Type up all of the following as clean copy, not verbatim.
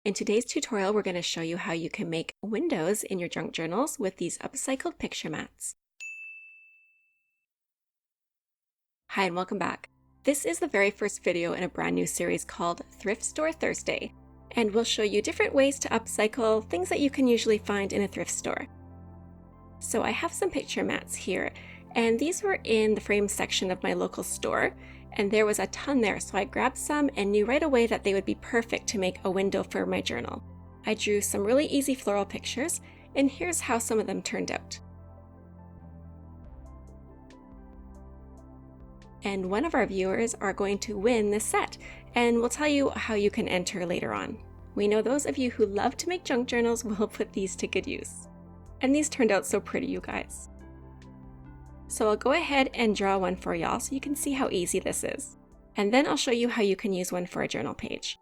In today's tutorial, we're going to show you how you can make windows in your junk journals with these upcycled picture mats. Hi and welcome back. This is the very first video in a brand new series called Thrift Store Thursday, and we'll show you different ways to upcycle things that you can usually find in a thrift store. So I have some picture mats here, and these were in the frame section of my local store, and there was a ton there, so I grabbed some and knew right away that they would be perfect to make a window for my journal. I drew some really easy floral pictures, and here's how some of them turned out. And one of our viewers are going to win this set, and we'll tell you how you can enter later on. We know those of you who love to make junk journals will put these to good use. And these turned out so pretty, you guys. So I'll go ahead and draw one for y'all so you can see how easy this is. And then I'll show you how you can use one for a journal page.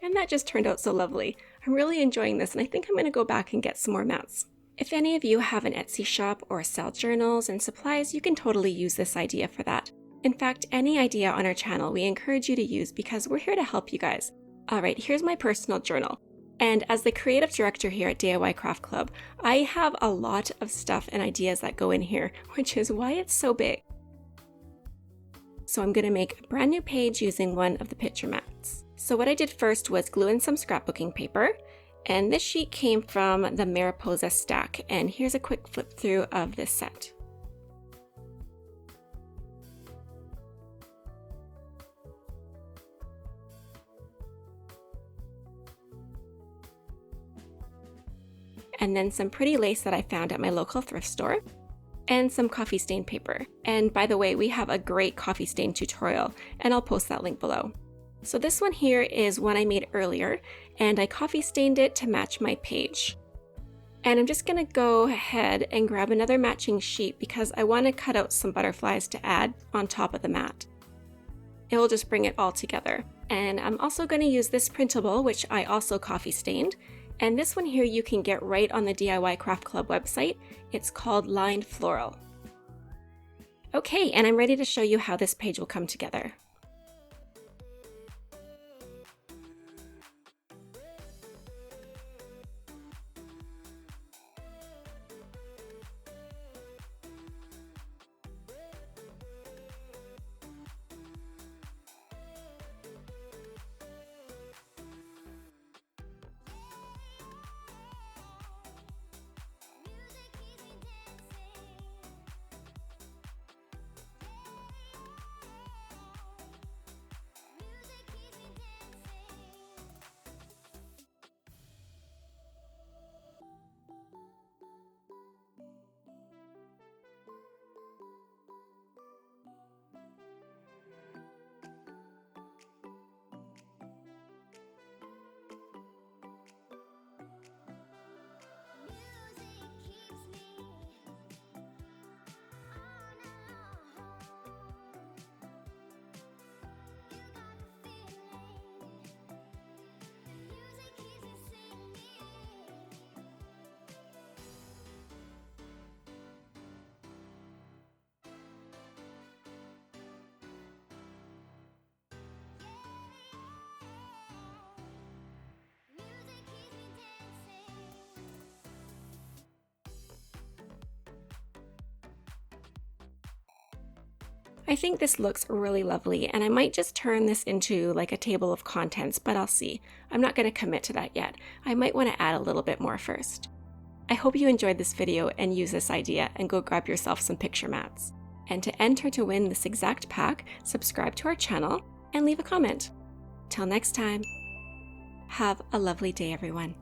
And that just turned out so lovely. I'm really enjoying this, and I think I'm going to go back and get some more mats. If any of you have an Etsy shop or sell journals and supplies, you can totally use this idea for that. In fact, any idea on our channel we encourage you to use because we're here to help you guys. Alright, here's my personal journal. And as the creative director here at DIY Craft Club, I have a lot of stuff and ideas that go in here, which is why it's so big. So I'm going to make a brand new page using one of the picture mats. So what I did first was glue in some scrapbooking paper, and this sheet came from the Mariposa stack, and here's a quick flip through of this set. And then some pretty lace that I found at my local thrift store, and some coffee stain paper. And by the way, we have a great coffee stain tutorial, and I'll post that link below. So this one here is one I made earlier, and I coffee stained it to match my page. And I'm just going to go ahead and grab another matching sheet because I want to cut out some butterflies to add on top of the mat. It will just bring it all together. And I'm also going to use this printable, which I also coffee stained. And this one here you can get right on the DIY Craft Club website. It's called Lined Floral. Okay, and I'm ready to show you how this page will come together. I think this looks really lovely, and I might just turn this into like a table of contents, but I'll see. I'm not going to commit to that yet. I might want to add a little bit more first. I hope you enjoyed this video and use this idea and go grab yourself some picture mats. And to enter to win this exact pack, subscribe to our channel and leave a comment. Till next time, have a lovely day, everyone.